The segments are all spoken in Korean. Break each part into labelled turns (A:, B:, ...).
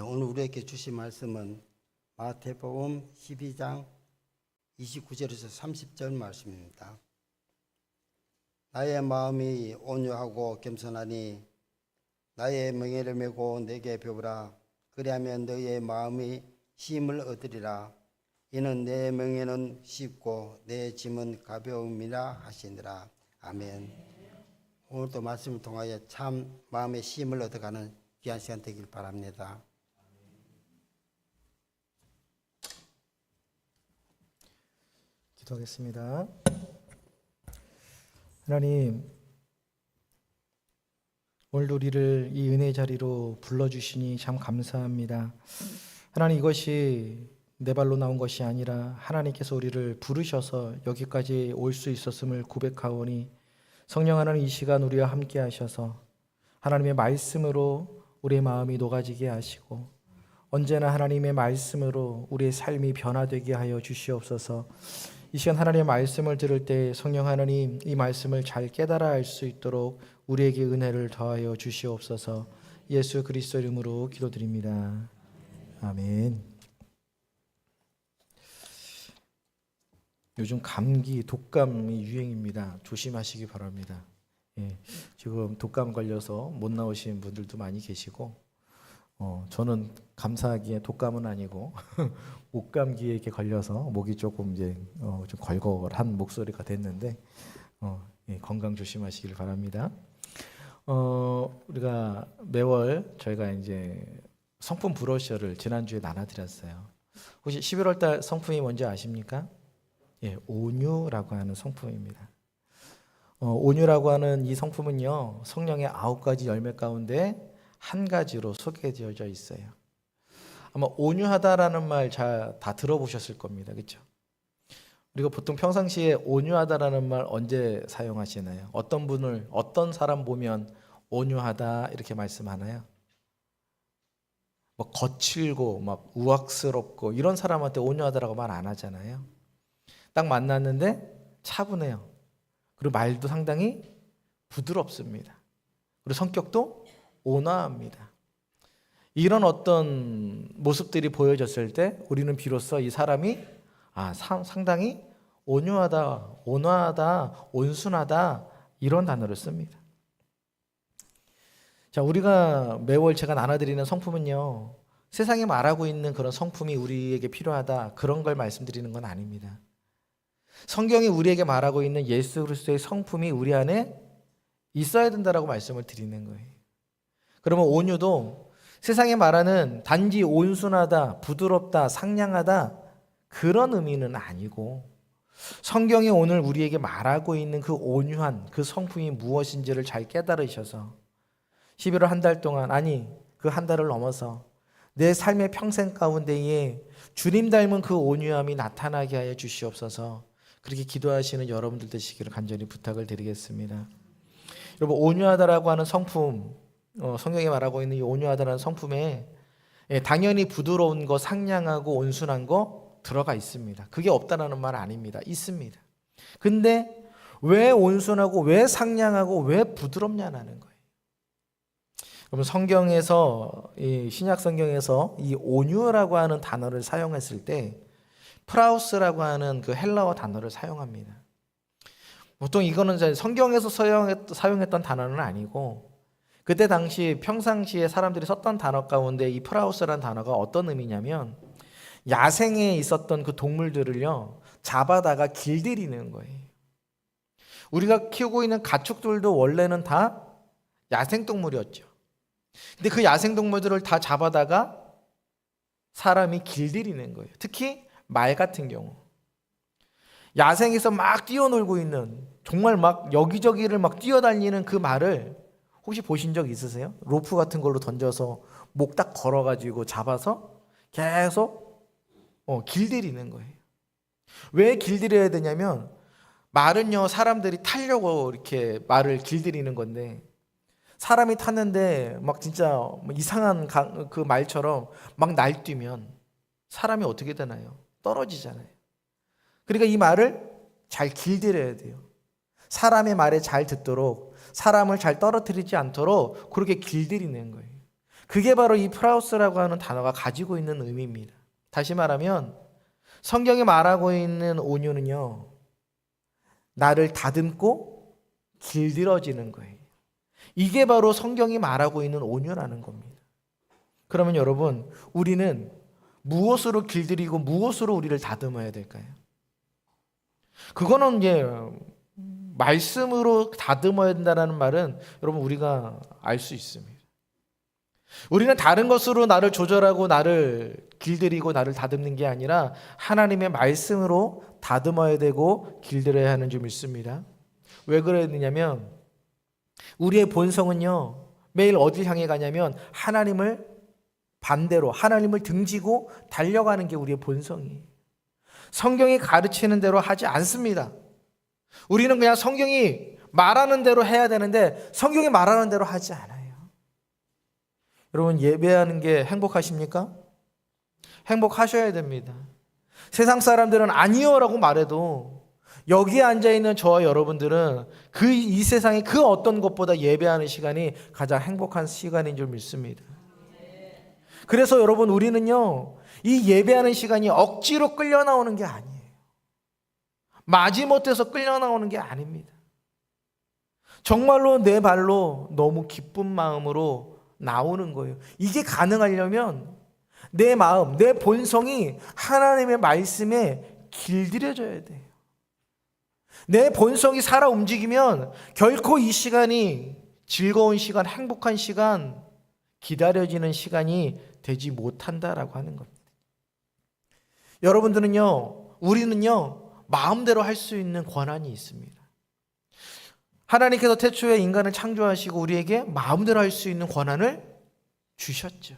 A: 오늘 우리에게 주신 말씀은 마태복음 12장 29절에서 30절 말씀입니다. 나의 마음이 온유하고 겸손하니 나의 멍에를 메고 내게 배우라. 그리하면 너의 마음이 쉼을 얻으리라. 이는 내 멍에는 쉽고 내 짐은 가벼움이라 하시니라. 아멘. 오늘도 말씀을 통하여 참 마음의 쉼을 얻어가는 귀한 시간 되길 바랍니다.
B: 기도하겠습니다. 하나님, 오늘도 우리를 이 은혜의 자리로 불러주시니 참 감사합니다. 하나님, 이것이 내 발로 나온 것이 아니라 하나님께서 우리를 부르셔서 여기까지 올 수 있었음을 고백하오니 성령 하나님, 이 시간 우리와 함께 하셔서 하나님의 말씀으로 우리의 마음이 녹아지게 하시고 언제나 하나님의 말씀으로 우리의 삶이 변화되게 하여 주시옵소서. 이 시간 하나님의 말씀을 들을 때 성령 하나님, 이 말씀을 잘 깨달아 알 수 있도록 우리에게 은혜를 더하여 주시옵소서. 예수 그리스도 이름으로 기도드립니다. 아멘. 요즘 감기, 독감이 유행입니다. 조심하시기 바랍니다. 지금 독감 걸려서 못 나오신 분들도 많이 계시고, 저는 감사하기에 독감은 아니고 목감기에 이렇게 걸려서 목이 조금 이제 좀 걸걸한 목소리가 됐는데 건강 조심하시길 바랍니다. 우리가 매월 저희가 이제 성품 브로셔를 지난주에 나눠드렸어요. 혹시 11월 달 성품이 뭔지 아십니까? 온유라고 하는 성품입니다. 온유라고 하는 이 성품은요, 성령의 9가지 열매 가운데 한 가지로 소개되어져 있어요. 아마 온유하다라는 말 잘 다 들어보셨을 겁니다. 그렇죠? 우리가 보통 평상시에 온유하다라는 말 언제 사용하시나요? 어떤 분을, 어떤 사람 보면 온유하다 이렇게 말씀하나요? 뭐 거칠고 막 우악스럽고 이런 사람한테 온유하다라고 말 안 하잖아요. 딱 만났는데 차분해요. 그리고 말도 상당히 부드럽습니다. 그리고 성격도 온화합니다. 이런 어떤 모습들이 보여졌을 때 우리는 비로소 이 사람이 상당히 온유하다, 온화하다, 온순하다 이런 단어를 씁니다. 자, 우리가 매월 제가 나눠드리는 성품은요, 세상에 말하고 있는 그런 성품이 우리에게 필요하다 그런 걸 말씀드리는 건 아닙니다. 성경이 우리에게 말하고 있는 예수 그리스도의 성품이 우리 안에 있어야 된다라고 말씀을 드리는 거예요. 그러면 온유도 세상에 말하는 단지 온순하다, 부드럽다, 상냥하다 그런 의미는 아니고 성경이 오늘 우리에게 말하고 있는 그 온유한 그 성품이 무엇인지를 잘 깨달으셔서 11월 한 달 동안, 아니 그 한 달을 넘어서 내 삶의 평생 가운데에 주님 닮은 그 온유함이 나타나게 하여 주시옵소서. 그렇게 기도하시는 여러분들 되시기를 간절히 부탁을 드리겠습니다. 여러분, 온유하다라고 하는 성품, 성경이 말하고 있는 이 온유하다라는 성품에 당연히 부드러운 거, 상냥하고 온순한 거 들어가 있습니다. 그게 없다라는 말 아닙니다. 있습니다. 근데 왜 온순하고 왜 상냥하고 왜 부드럽냐는 거예요. 그러면 성경에서, 이 신약 성경에서 이 온유라고 하는 단어를 사용했을 때 프라우스라고 하는 그 헬라어 단어를 사용합니다. 보통 이거는 성경에서 사용했던 단어는 아니고 그때 당시 평상시에 사람들이 썼던 단어 가운데 이 프라우스라는 단어가 어떤 의미냐면 야생에 있었던 그 동물들을요 잡아다가 길들이는 거예요. 우리가 키우고 있는 가축들도 원래는 다 야생동물이었죠. 근데 그 야생동물들을 다 잡아다가 사람이 길들이는 거예요. 특히 말 같은 경우 야생에서 막 뛰어놀고 있는, 정말 막 여기저기를 막 뛰어다니는 그 말을 혹시 보신 적 있으세요? 로프 같은 걸로 던져서 목 딱 걸어가지고 잡아서 계속 길들이는 거예요. 왜 길들여야 되냐면 말은요 사람들이 타려고 이렇게 말을 길들이는 건데 사람이 탔는데 막 진짜 이상한 그 말처럼 막 날뛰면 사람이 어떻게 되나요? 떨어지잖아요. 그러니까 이 말을 잘 길들여야 돼요. 사람의 말에 잘 듣도록, 사람을 잘 떨어뜨리지 않도록 그렇게 길들이는 거예요. 그게 바로 이 프라우스라고 하는 단어가 가지고 있는 의미입니다. 다시 말하면 성경이 말하고 있는 온유는요, 나를 다듬고 길들여지는 거예요. 이게 바로 성경이 말하고 있는 온유라는 겁니다. 그러면 여러분, 우리는 무엇으로 길들이고 무엇으로 우리를 다듬어야 될까요? 그거는 이제 말씀으로 다듬어야 된다는 말은 여러분 우리가 알 수 있습니다. 우리는 다른 것으로 나를 조절하고 나를 길들이고 나를 다듬는 게 아니라 하나님의 말씀으로 다듬어야 되고 길들여야 하는 줄 믿습니다. 왜 그러느냐면 우리의 본성은요, 매일 어딜 향해 가냐면 하나님을 반대로, 하나님을 등지고 달려가는 게 우리의 본성이에요. 성경이 가르치는 대로 하지 않습니다. 우리는 그냥 성경이 말하는 대로 해야 되는데 성경이 말하는 대로 하지 않아요. 여러분, 예배하는 게 행복하십니까? 행복하셔야 됩니다. 세상 사람들은 아니요라고 말해도 여기에 앉아있는 저와 여러분들은 이 세상의 그 어떤 것보다 예배하는 시간이 가장 행복한 시간인 줄 믿습니다. 그래서 여러분, 우리는요, 이 예배하는 시간이 억지로 끌려 나오는 게 아니에요. 마지못해서 끌려 나오는 게 아닙니다. 정말로 내 발로 너무 기쁜 마음으로 나오는 거예요. 이게 가능하려면 내 마음, 내 본성이 하나님의 말씀에 길들여져야 돼요. 내 본성이 살아 움직이면 결코 이 시간이 즐거운 시간, 행복한 시간, 기다려지는 시간이 되지 못한다라고 하는 겁니다. 여러분들은요, 우리는요, 마음대로 할 수 있는 권한이 있습니다. 하나님께서 태초에 인간을 창조하시고 우리에게 마음대로 할 수 있는 권한을 주셨죠.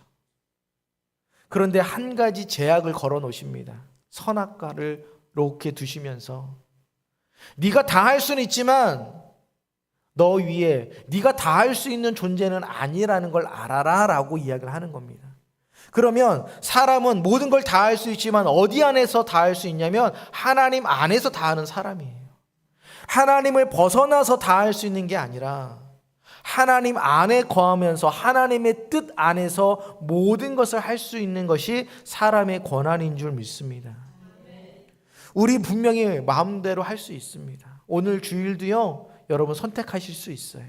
B: 그런데 한 가지 제약을 걸어 놓으십니다. 선악과를 이렇게 두시면서 네가 다 할 수는 있지만 너 위에 네가 다 할 수 있는 존재는 아니라는 걸 알아라 라고 이야기를 하는 겁니다. 그러면 사람은 모든 걸 다 할 수 있지만 어디 안에서 다 할 수 있냐면 하나님 안에서 다 하는 사람이에요. 하나님을 벗어나서 다 할 수 있는 게 아니라 하나님 안에 거하면서 하나님의 뜻 안에서 모든 것을 할 수 있는 것이 사람의 권한인 줄 믿습니다. 우리 분명히 마음대로 할 수 있습니다. 오늘 주일도요, 여러분 선택하실 수 있어요.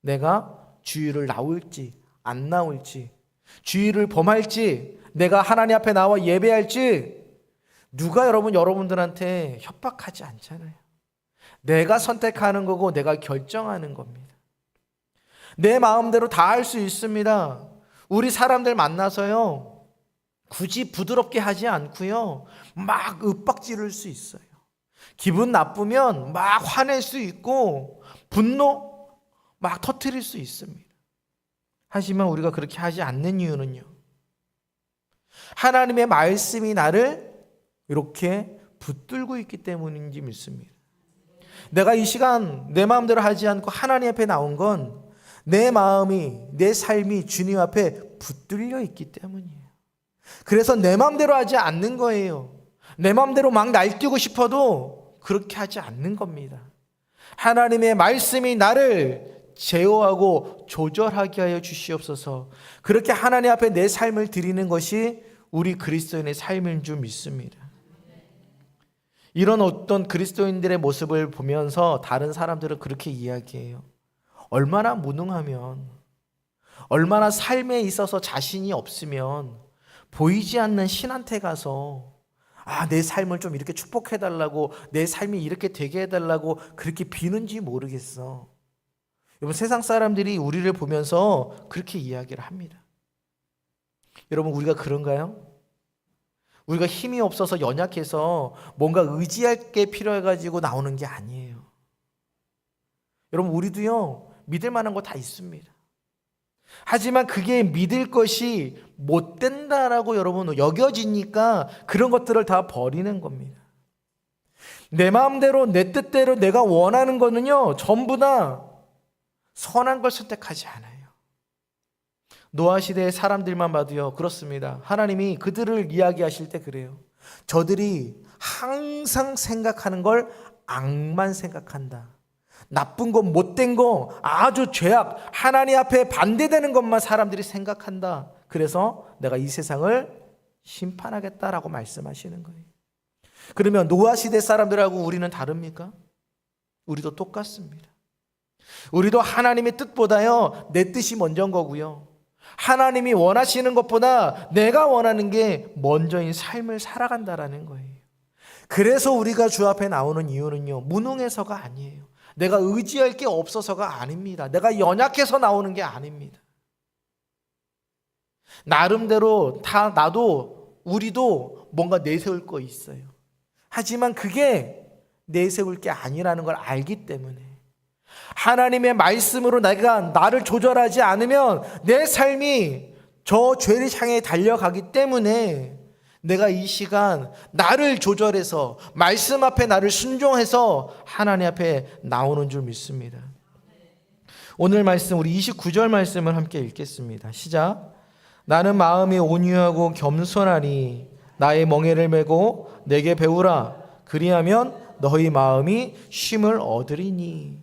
B: 내가 주일을 나올지 안 나올지, 주일을 범할지, 내가 하나님 앞에 나와 예배할지 누가 여러분들한테 협박하지 않잖아요. 내가 선택하는 거고 내가 결정하는 겁니다. 내 마음대로 다 할 수 있습니다. 우리 사람들 만나서요, 굳이 부드럽게 하지 않고요, 막 윽박지를 수 있어요. 기분 나쁘면 막 화낼 수 있고 분노 막 터뜨릴 수 있습니다. 하지만 우리가 그렇게 하지 않는 이유는요, 하나님의 말씀이 나를 이렇게 붙들고 있기 때문인지 믿습니다. 내가 이 시간 내 마음대로 하지 않고 하나님 앞에 나온 건 내 마음이, 내 삶이 주님 앞에 붙들려 있기 때문이에요. 그래서 내 마음대로 하지 않는 거예요. 내 마음대로 막 날뛰고 싶어도 그렇게 하지 않는 겁니다. 하나님의 말씀이 나를 제어하고 조절하게 하여 주시옵소서. 그렇게 하나님 앞에 내 삶을 드리는 것이 우리 그리스도인의 삶인 줄 믿습니다. 이런 어떤 그리스도인들의 모습을 보면서 다른 사람들은 그렇게 이야기해요. 얼마나 무능하면, 얼마나 삶에 있어서 자신이 없으면 보이지 않는 신한테 가서 내 삶을 좀 이렇게 축복해달라고, 내 삶이 이렇게 되게 해달라고 그렇게 비는지 모르겠어. 여러분, 세상 사람들이 우리를 보면서 그렇게 이야기를 합니다. 여러분, 우리가 그런가요? 우리가 힘이 없어서 연약해서 뭔가 의지할 게 필요해가지고 나오는 게 아니에요. 여러분, 우리도요, 믿을 만한 거 다 있습니다. 하지만 그게 믿을 것이 못 된다라고 여러분 여겨지니까 그런 것들을 다 버리는 겁니다. 내 마음대로, 내 뜻대로 내가 원하는 거는요, 전부 다 선한 걸 선택하지 않아요. 노아 시대의 사람들만 봐도요, 그렇습니다. 하나님이 그들을 이야기하실 때 그래요. 저들이 항상 생각하는 걸 악만 생각한다. 나쁜 것, 못된 거, 아주 죄악, 하나님 앞에 반대되는 것만 사람들이 생각한다. 그래서 내가 이 세상을 심판하겠다라고 말씀하시는 거예요. 그러면 노아 시대 사람들하고 우리는 다릅니까? 우리도 똑같습니다. 우리도 하나님의 뜻보다요, 내 뜻이 먼저인 거고요. 하나님이 원하시는 것보다 내가 원하는 게 먼저인 삶을 살아간다라는 거예요. 그래서 우리가 주 앞에 나오는 이유는요, 무능해서가 아니에요. 내가 의지할 게 없어서가 아닙니다. 내가 연약해서 나오는 게 아닙니다. 나름대로 나도 우리도 뭔가 내세울 거 있어요. 하지만 그게 내세울 게 아니라는 걸 알기 때문에 하나님의 말씀으로 내가 나를 조절하지 않으면 내 삶이 저 죄를 향해 달려가기 때문에 내가 이 시간 나를 조절해서 말씀 앞에 나를 순종해서 하나님 앞에 나오는 줄 믿습니다. 오늘 말씀 우리 29절 말씀을 함께 읽겠습니다. 시작. 나는 마음이 온유하고 겸손하니 나의 멍에를 메고 내게 배우라. 그리하면 너희 마음이 쉼을 얻으리니.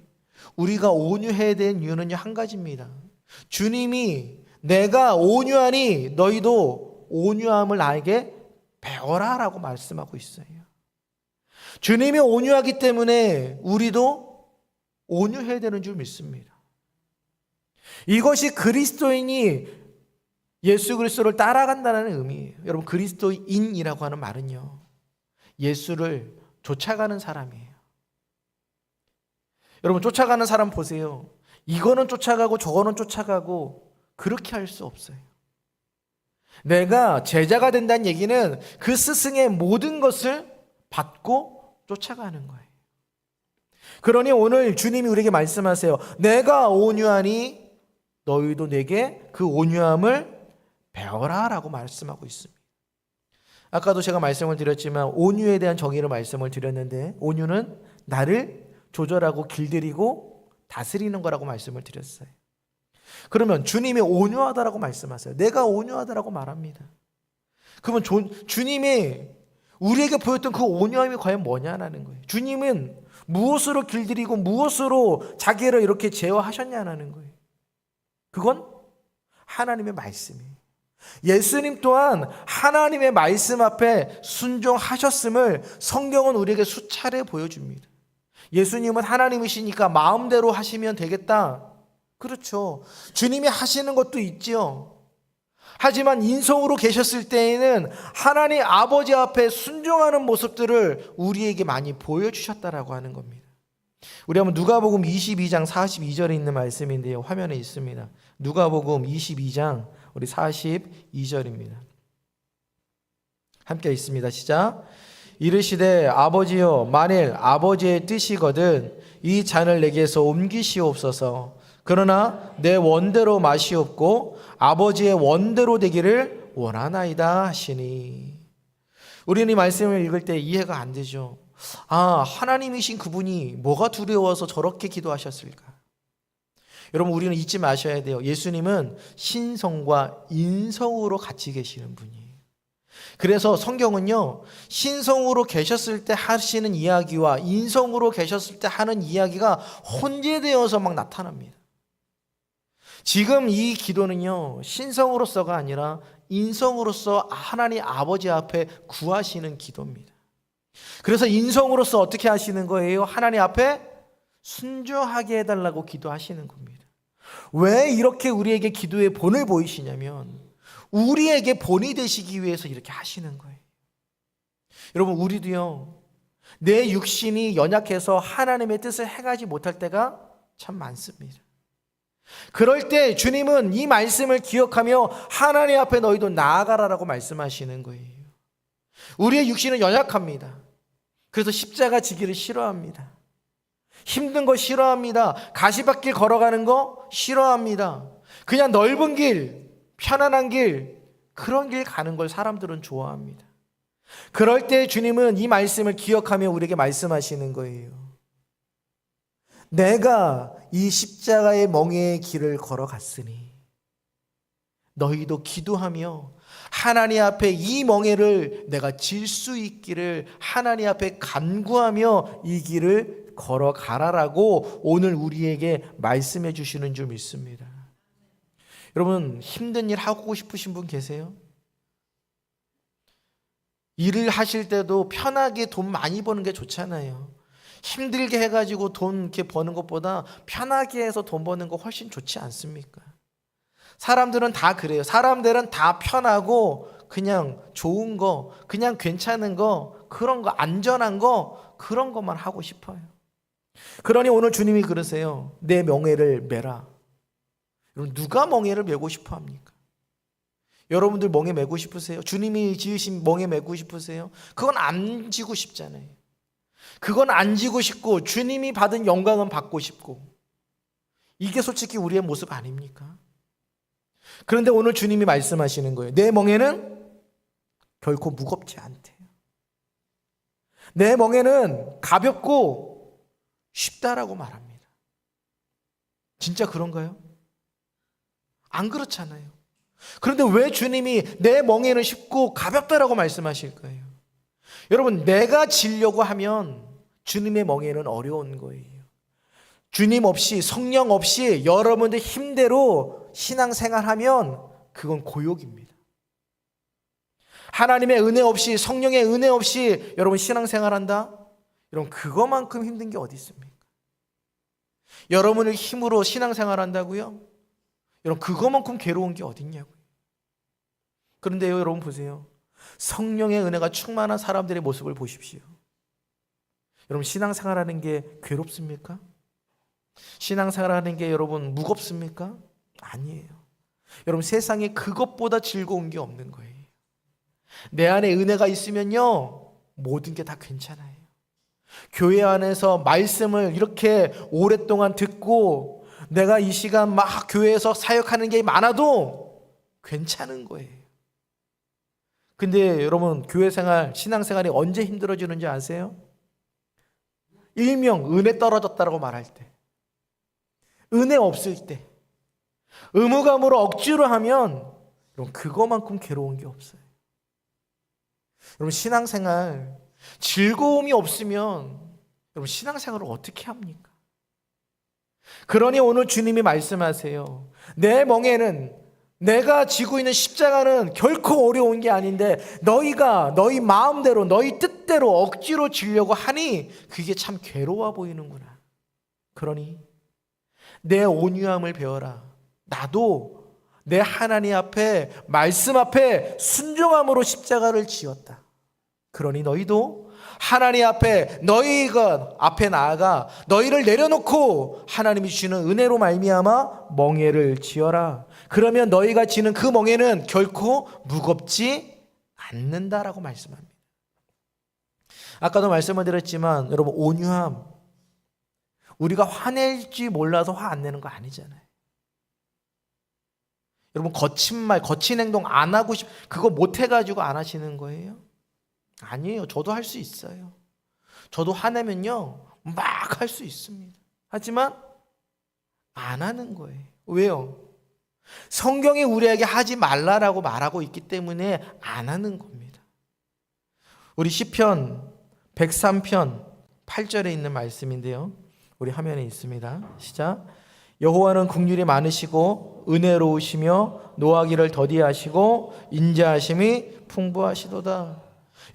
B: 우리가 온유해야 되는 이유는 한 가지입니다. 주님이 내가 온유하니 너희도 온유함을 나에게 배워라 라고 말씀하고 있어요. 주님이 온유하기 때문에 우리도 온유해야 되는 줄 믿습니다. 이것이 그리스도인이 예수 그리스도를 따라간다는 의미예요. 여러분, 그리스도인이라고 하는 말은요, 예수를 쫓아가는 사람이에요. 여러분, 쫓아가는 사람 보세요. 이거는 쫓아가고 저거는 쫓아가고 그렇게 할 수 없어요. 내가 제자가 된다는 얘기는 그 스승의 모든 것을 받고 쫓아가는 거예요. 그러니 오늘 주님이 우리에게 말씀하세요. 내가 온유하니 너희도 내게 그 온유함을 배워라 라고 말씀하고 있습니다. 아까도 제가 말씀을 드렸지만 온유에 대한 정의를 말씀을 드렸는데, 온유는 나를 조절하고 길들이고 다스리는 거라고 말씀을 드렸어요. 그러면 주님이 온유하다라고 말씀하세요. 내가 온유하다라고 말합니다. 그러면 주님이 우리에게 보였던 그 온유함이 과연 뭐냐라는 거예요. 주님은 무엇으로 길들이고 무엇으로 자기를 이렇게 제어하셨냐라는 거예요. 그건 하나님의 말씀이에요. 예수님 또한 하나님의 말씀 앞에 순종하셨음을 성경은 우리에게 수차례 보여줍니다. 예수님은 하나님이시니까 마음대로 하시면 되겠다. 그렇죠. 주님이 하시는 것도 있지요. 하지만 인성으로 계셨을 때에는 하나님 아버지 앞에 순종하는 모습들을 우리에게 많이 보여주셨다라고 하는 겁니다. 우리 한번 누가복음 22장 42절에 있는 말씀인데요. 화면에 있습니다. 누가복음 22장 우리 42절입니다. 함께 있습니다. 시작. 이르시되 아버지여, 만일 아버지의 뜻이거든 이 잔을 내게서 옮기시옵소서. 그러나 내 원대로 마시옵고 아버지의 원대로 되기를 원하나이다 하시니. 우리는 이 말씀을 읽을 때 이해가 안 되죠. 하나님이신 그분이 뭐가 두려워서 저렇게 기도하셨을까? 여러분, 우리는 잊지 마셔야 돼요. 예수님은 신성과 인성으로 같이 계시는 분이에요. 그래서 성경은요, 신성으로 계셨을 때 하시는 이야기와 인성으로 계셨을 때 하는 이야기가 혼재되어서 막 나타납니다. 지금 이 기도는요, 신성으로서가 아니라 인성으로서 하나님 아버지 앞에 구하시는 기도입니다. 그래서 인성으로서 어떻게 하시는 거예요? 하나님 앞에 순종하게 해달라고 기도하시는 겁니다. 왜 이렇게 우리에게 기도의 본을 보이시냐면 우리에게 본이 되시기 위해서 이렇게 하시는 거예요. 여러분, 우리도요, 내 육신이 연약해서 하나님의 뜻을 행하지 못할 때가 참 많습니다. 그럴 때 주님은 이 말씀을 기억하며 하나님 앞에 너희도 나아가라라고 말씀하시는 거예요. 우리의 육신은 연약합니다. 그래서 십자가 지기를 싫어합니다. 힘든 거 싫어합니다. 가시밭길 걸어가는 거 싫어합니다. 그냥 넓은 길, 편안한 길, 그런 길 가는 걸 사람들은 좋아합니다. 그럴 때 주님은 이 말씀을 기억하며 우리에게 말씀하시는 거예요. 내가 이 십자가의 멍에의 길을 걸어갔으니 너희도 기도하며 하나님 앞에 이 멍에를 내가 질 수 있기를 하나님 앞에 간구하며 이 길을 걸어가라라고 오늘 우리에게 말씀해 주시는 줄 믿습니다. 여러분, 힘든 일 하고 싶으신 분 계세요? 일을 하실 때도 편하게 돈 많이 버는 게 좋잖아요. 힘들게 해가지고 돈 이렇게 버는 것보다 편하게 해서 돈 버는 거 훨씬 좋지 않습니까? 사람들은 다 그래요. 사람들은 다 편하고 그냥 좋은 거, 그냥 괜찮은 거, 그런 거, 안전한 거, 그런 것만 하고 싶어요. 그러니 오늘 주님이 그러세요. 내 멍에를 메라. 여러분, 누가 멍에를 메고 싶어 합니까? 여러분들 멍에 메고 싶으세요? 주님이 지으신 멍에 메고 싶으세요? 그건 안 지고 싶잖아요. 그건 안 지고 싶고 주님이 받은 영광은 받고 싶고, 이게 솔직히 우리의 모습 아닙니까? 그런데 오늘 주님이 말씀하시는 거예요. 내 멍에는 결코 무겁지 않대요. 내 멍에는 가볍고 쉽다라고 말합니다. 진짜 그런가요? 안 그렇잖아요. 그런데 왜 주님이 내 멍에는 쉽고 가볍다라고 말씀하실 거예요? 여러분, 내가 지려고 하면 주님의 멍에는 어려운 거예요. 주님 없이, 성령 없이 여러분들 힘대로 신앙생활하면 그건 고욕입니다. 하나님의 은혜 없이, 성령의 은혜 없이 여러분 신앙생활한다? 여러분, 그거만큼 힘든 게 어디 있습니까? 여러분의 힘으로 신앙생활한다고요? 여러분, 그거만큼 괴로운 게 어디 있냐고요. 그런데요, 여러분 보세요. 성령의 은혜가 충만한 사람들의 모습을 보십시오. 여러분, 신앙생활하는 게 괴롭습니까? 신앙생활하는 게 여러분 무겁습니까? 아니에요. 여러분, 세상에 그것보다 즐거운 게 없는 거예요. 내 안에 은혜가 있으면요, 모든 게 다 괜찮아요. 교회 안에서 말씀을 이렇게 오랫동안 듣고 내가 이 시간 막 교회에서 사역하는 게 많아도 괜찮은 거예요. 근데 여러분, 교회 생활, 신앙생활이 언제 힘들어지는지 아세요? 일명 은혜 떨어졌다고 말할 때, 은혜 없을 때, 의무감으로 억지로 하면 여러분, 그거만큼 괴로운 게 없어요. 여러분, 신앙생활 즐거움이 없으면 여러분, 신앙생활을 어떻게 합니까? 그러니 오늘 주님이 말씀하세요. 내 멍에는, 내가 지고 있는 십자가는 결코 어려운 게 아닌데 너희가 너희 마음대로, 너희 뜻대로 억지로 지려고 하니 그게 참 괴로워 보이는구나. 그러니 내 온유함을 배워라. 나도 내 하나님 앞에, 말씀 앞에 순종함으로 십자가를 지었다. 그러니 너희도 하나님 앞에, 너희가 앞에 나아가 너희를 내려놓고 하나님이 주시는 은혜로 말미암아 멍에를 지어라. 그러면 너희가 지는 그 멍에는 결코 무겁지 않는다라고 말씀합니다. 아까도 말씀을 드렸지만 여러분, 온유함, 우리가 화낼지 몰라서 화 안 내는 거 아니잖아요. 여러분, 거친 말, 거친 행동 안 하고 그거 못 해가지고 안 하시는 거예요? 아니에요. 저도 할 수 있어요. 저도 화내면요, 막 할 수 있습니다. 하지만 안 하는 거예요. 왜요? 성경이 우리에게 하지 말라라고 말하고 있기 때문에 안 하는 겁니다. 우리 시편 103편 8절에 있는 말씀인데요, 우리 화면에 있습니다. 시작. 여호와는 긍휼이 많으시고 은혜로우시며 노하기를 더디하시고 인자하심이 풍부하시도다.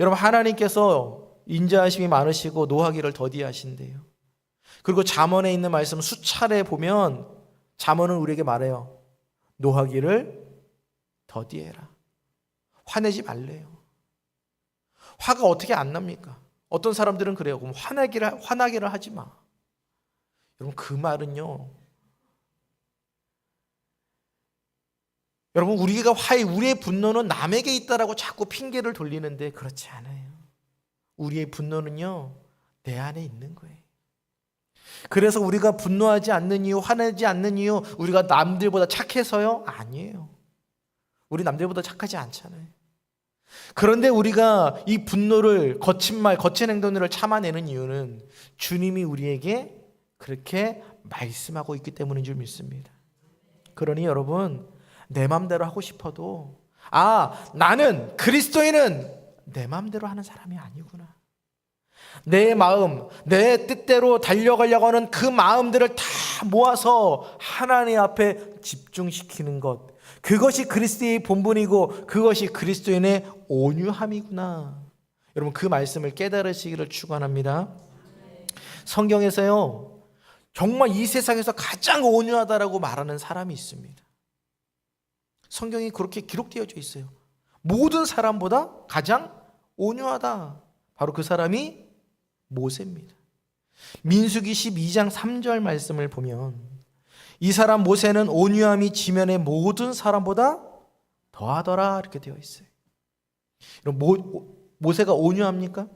B: 여러분, 하나님께서 인자하심이 많으시고 노하기를 더디하신대요. 그리고 잠언에 있는 말씀 수차례 보면 잠언은 우리에게 말해요. 노하기를 더디해라. 화내지 말래요. 화가 어떻게 안 납니까? 어떤 사람들은 그래요. 그럼 화나기를 하지 마. 여러분, 그 말은요, 여러분, 우리의 분노는 남에게 있다라고 자꾸 핑계를 돌리는데 그렇지 않아요. 우리의 분노는요, 내 안에 있는 거예요. 그래서 우리가 분노하지 않는 이유, 화내지 않는 이유, 우리가 남들보다 착해서요? 아니에요. 우리 남들보다 착하지 않잖아요. 그런데 우리가 이 분노를, 거친 말, 거친 행동을 참아내는 이유는 주님이 우리에게 그렇게 말씀하고 있기 때문인 줄 믿습니다. 그러니 여러분, 내 맘대로 하고 싶어도, 나는, 그리스도인은 내 맘대로 하는 사람이 아니구나. 내 마음, 내 뜻대로 달려가려고 하는 그 마음들을 다 모아서 하나님 앞에 집중시키는 것, 그것이 그리스도의 본분이고 그것이 그리스도인의 온유함이구나. 여러분, 그 말씀을 깨달으시기를 축원합니다. 성경에서요, 정말 이 세상에서 가장 온유하다라고 말하는 사람이 있습니다. 성경이 그렇게 기록되어 있어요. 모든 사람보다 가장 온유하다. 바로 그 사람이 모세입니다. 민수기 12장 3절 말씀을 보면 이 사람 모세는 온유함이 지면의 모든 사람보다 더하더라 이렇게 되어 있어요. 모세가 온유합니까?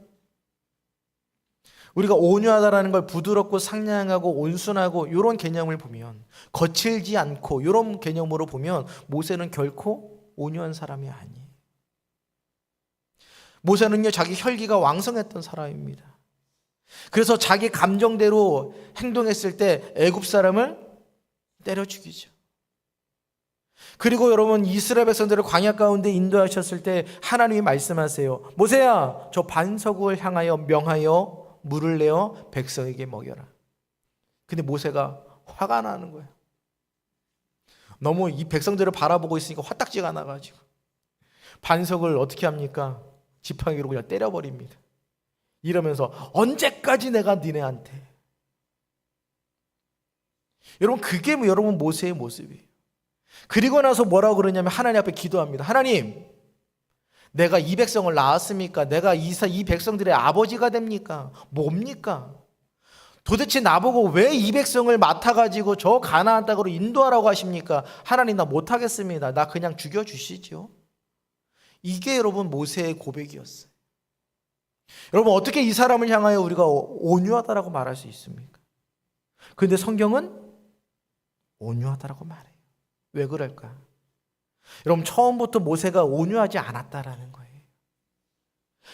B: 우리가 온유하다라는 걸 부드럽고 상냥하고 온순하고 이런 개념을 보면, 거칠지 않고 이런 개념으로 보면 모세는 결코 온유한 사람이 아니에요. 모세는요, 자기 혈기가 왕성했던 사람입니다. 그래서 자기 감정대로 행동했을 때 애굽 사람을 때려 죽이죠. 그리고 여러분, 이스라엘 백성들을 광야 가운데 인도하셨을 때 하나님이 말씀하세요. 모세야, 저 반석을 향하여 명하여 물을 내어 백성에게 먹여라. 근데 모세가 화가 나는 거예요. 너무 이 백성들을 바라보고 있으니까 화딱지가 나가지고 반석을 어떻게 합니까? 지팡이로 그냥 때려버립니다. 이러면서 언제까지 내가 니네한테. 여러분, 그게 여러분 모세의 모습이에요. 그리고 나서 뭐라고 그러냐면 하나님 앞에 기도합니다. 하나님, 내가 이 백성을 낳았습니까? 내가 이 백성들의 아버지가 됩니까? 뭡니까? 도대체 나보고 왜 이 백성을 맡아가지고 저 가나안 땅으로 인도하라고 하십니까? 하나님, 나 못하겠습니다. 나 그냥 죽여주시죠. 이게 여러분 모세의 고백이었어요. 여러분, 어떻게 이 사람을 향하여 우리가 온유하다라고 말할 수 있습니까? 그런데 성경은 온유하다라고 말해요. 왜 그럴까? 여러분, 처음부터 모세가 온유하지 않았다라는 거예요.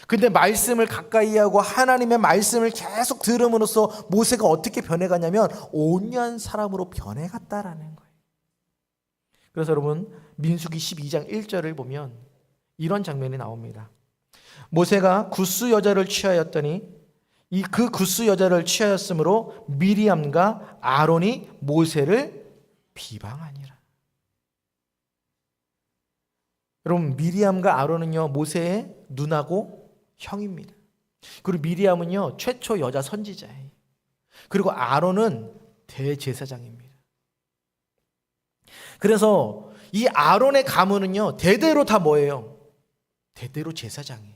B: 근데 말씀을 가까이 하고 하나님의 말씀을 계속 들음으로써 모세가 어떻게 변해가냐면 온유한 사람으로 변해갔다라는 거예요. 그래서 여러분, 민수기 12장 1절을 보면 이런 장면이 나옵니다. 모세가 굿수 여자를 취하였더니 그 굿수 여자를 취하였으므로 미리암과 아론이 모세를 비방하니라. 여러분, 미리암과 아론은요, 모세의 누나고 형입니다. 그리고 미리암은요, 최초 여자 선지자예요. 그리고 아론은 대제사장입니다. 그래서 이 아론의 가문은요, 대대로 다 뭐예요? 대대로 제사장이에요.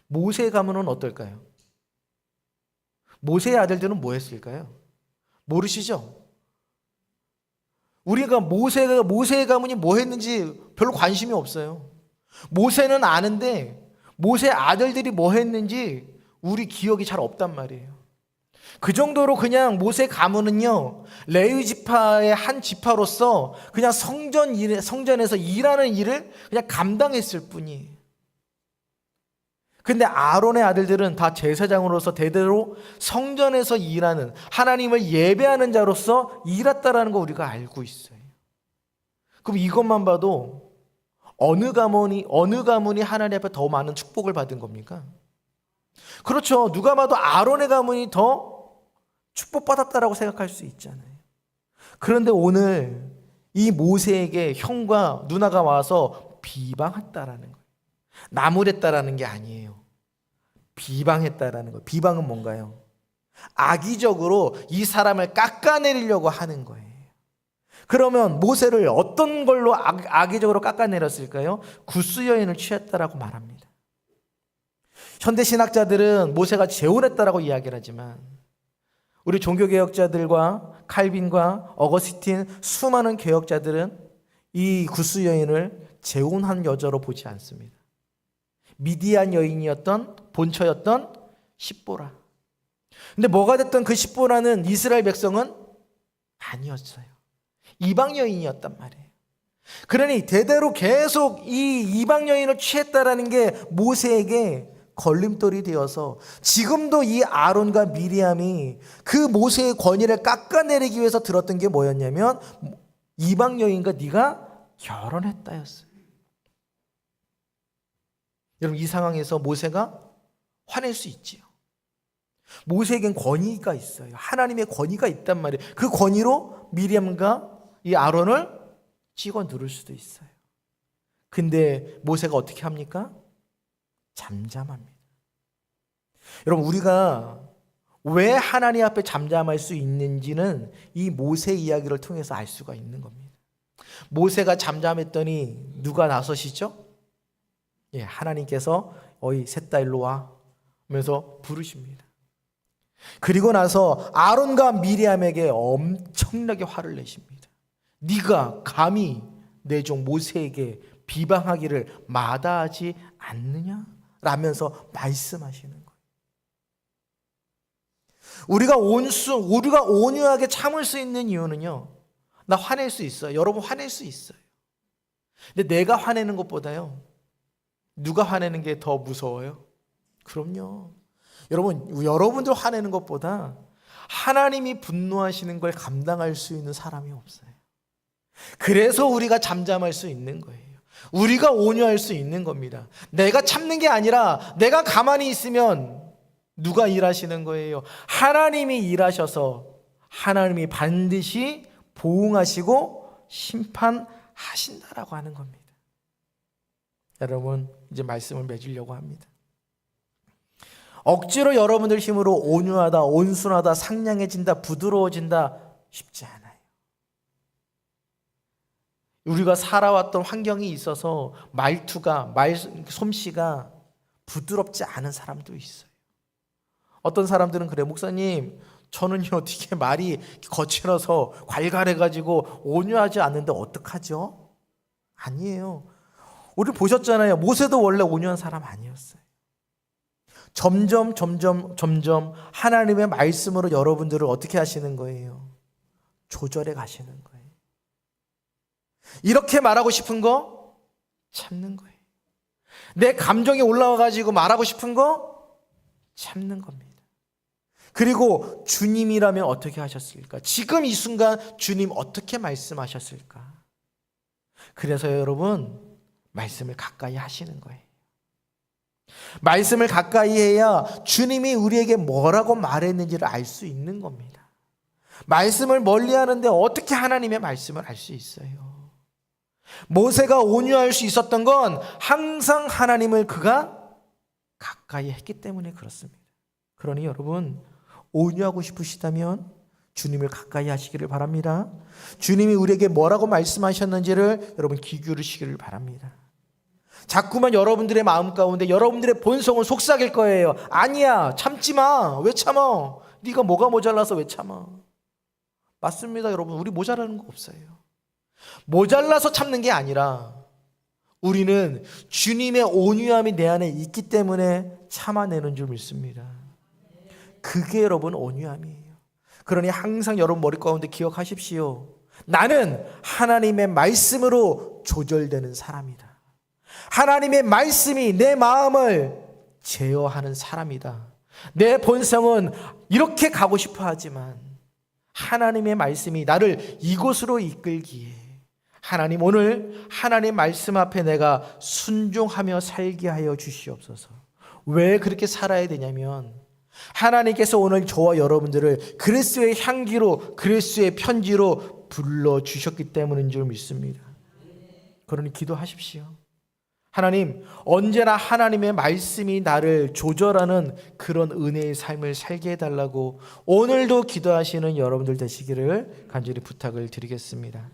B: 모세의 가문은 어떨까요? 모세의 아들들은 뭐 했을까요? 모르시죠? 우리가 모세의 가문이 뭐 했는지 별로 관심이 없어요. 모세는 아는데 모세의 아들들이 뭐 했는지 우리 기억이 잘 없단 말이에요. 그 정도로 그냥 모세 가문은요, 레위 지파의 한 지파로서 그냥 성전에서 일하는 일을 그냥 감당했을 뿐이에요. 근데 아론의 아들들은 다 제사장으로서 대대로 성전에서 일하는, 하나님을 예배하는 자로서 일했다라는 거 우리가 알고 있어요. 그럼 이것만 봐도 어느 가문이 하나님 앞에 더 많은 축복을 받은 겁니까? 그렇죠. 누가 봐도 아론의 가문이 더 축복받았다라고 생각할 수 있잖아요. 그런데 오늘 이 모세에게 형과 누나가 와서 비방했다라는 거예요. 나무랬다라는 게 아니에요. 비방했다라는 거예요. 비방은 뭔가요? 악의적으로 이 사람을 깎아내리려고 하는 거예요. 그러면 모세를 어떤 걸로 악의적으로 깎아내렸을까요? 굿수 여인을 취했다라고 말합니다. 현대 신학자들은 모세가 재혼했다라고 이야기를 하지만 우리 종교개혁자들과 칼빈과 어거스틴, 수많은 개혁자들은 이 굿수 여인을 재혼한 여자로 보지 않습니다. 미디안 여인이었던, 본처였던 십보라. 근데 뭐가 됐든 그 십보라는 이스라엘 백성은 아니었어요. 이방 여인이었단 말이에요. 그러니 대대로 계속 이 이방 여인을 취했다라는 게 모세에게 걸림돌이 되어서 지금도 이 아론과 미리암이 그 모세의 권위를 깎아내리기 위해서 들었던 게 뭐였냐면 이방 여인과 네가 결혼했다였어요. 여러분, 이 상황에서 모세가 화낼 수 있지요. 모세에겐 권위가 있어요. 하나님의 권위가 있단 말이에요. 그 권위로 미리암과 이 아론을 찍어 누를 수도 있어요. 근데 모세가 어떻게 합니까? 잠잠합니다. 여러분, 우리가 왜 하나님 앞에 잠잠할 수 있는지는 이 모세 이야기를 통해서 알 수가 있는 겁니다. 모세가 잠잠했더니 누가 나서시죠? 예, 하나님께서 어이 셋다 일로 와 하면서 부르십니다. 그리고 나서 아론과 미리암에게 엄청나게 화를 내십니다. 네가 감히 내 종 모세에게 비방하기를 마다하지 않느냐? 라면서 말씀하시는 거예요. 우리가 온유하게 참을 수 있는 이유는요, 나 화낼 수 있어요. 여러분 화낼 수 있어요. 근데 내가 화내는 것보다요, 누가 화내는 게 더 무서워요? 그럼요. 여러분들 화내는 것보다 하나님이 분노하시는 걸 감당할 수 있는 사람이 없어요. 그래서 우리가 잠잠할 수 있는 거예요. 우리가 온유할 수 있는 겁니다. 내가 참는 게 아니라 내가 가만히 있으면 누가 일하시는 거예요? 하나님이 일하셔서 하나님이 반드시 보응하시고 심판하신다라고 하는 겁니다. 여러분, 이제 말씀을 맺으려고 합니다. 억지로 여러분들 힘으로 온유하다, 온순하다, 상냥해진다, 부드러워진다 쉽지 않아요. 우리가 살아왔던 환경이 있어서 말투가, 솜씨가 부드럽지 않은 사람도 있어요. 어떤 사람들은 그래, 목사님 저는요 어떻게 말이 거칠어서 괄괄해가지고 온유하지 않는데 어떡하죠? 아니에요. 우리 보셨잖아요. 모세도 원래 온유한 사람 아니었어요. 점점 하나님의 말씀으로 여러분들을 어떻게 하시는 거예요? 조절해 가시는 거예요. 이렇게 말하고 싶은 거 참는 거예요. 내 감정이 올라와가지고 말하고 싶은 거 참는 겁니다. 그리고 주님이라면 어떻게 하셨을까? 지금 이 순간 주님 어떻게 말씀하셨을까? 그래서 여러분, 말씀을 가까이 하시는 거예요. 말씀을 가까이 해야 주님이 우리에게 뭐라고 말했는지를 알 수 있는 겁니다. 말씀을 멀리 하는데 어떻게 하나님의 말씀을 알 수 있어요? 모세가 온유할 수 있었던 건 항상 하나님을 그가 가까이 했기 때문에 그렇습니다. 그러니 여러분, 온유하고 싶으시다면 주님을 가까이 하시기를 바랍니다. 주님이 우리에게 뭐라고 말씀하셨는지를 여러분 귀 기울이시기를 바랍니다. 자꾸만 여러분들의 마음 가운데 여러분들의 본성은 속삭일 거예요. 아니야, 참지 마. 왜 참아? 네가 뭐가 모자라서 왜 참아? 맞습니다, 여러분. 우리 모자라는 거 없어요. 모자라서 참는 게 아니라 우리는 주님의 온유함이 내 안에 있기 때문에 참아내는 줄 믿습니다. 그게 여러분 온유함이에요. 그러니 항상 여러분 머리 가운데 기억하십시오. 나는 하나님의 말씀으로 조절되는 사람이다. 하나님의 말씀이 내 마음을 제어하는 사람이다. 내 본성은 이렇게 가고 싶어 하지만 하나님의 말씀이 나를 이곳으로 이끌기에 하나님, 오늘 하나님 말씀 앞에 내가 순종하며 살게 하여 주시옵소서. 왜 그렇게 살아야 되냐면 하나님께서 오늘 저와 여러분들을 그리스도의 향기로, 그리스도의 편지로 불러주셨기 때문인 줄 믿습니다. 그러니 기도하십시오. 하나님, 언제나 하나님의 말씀이 나를 조절하는 그런 은혜의 삶을 살게 해달라고 오늘도 기도하시는 여러분들 되시기를 간절히 부탁을 드리겠습니다.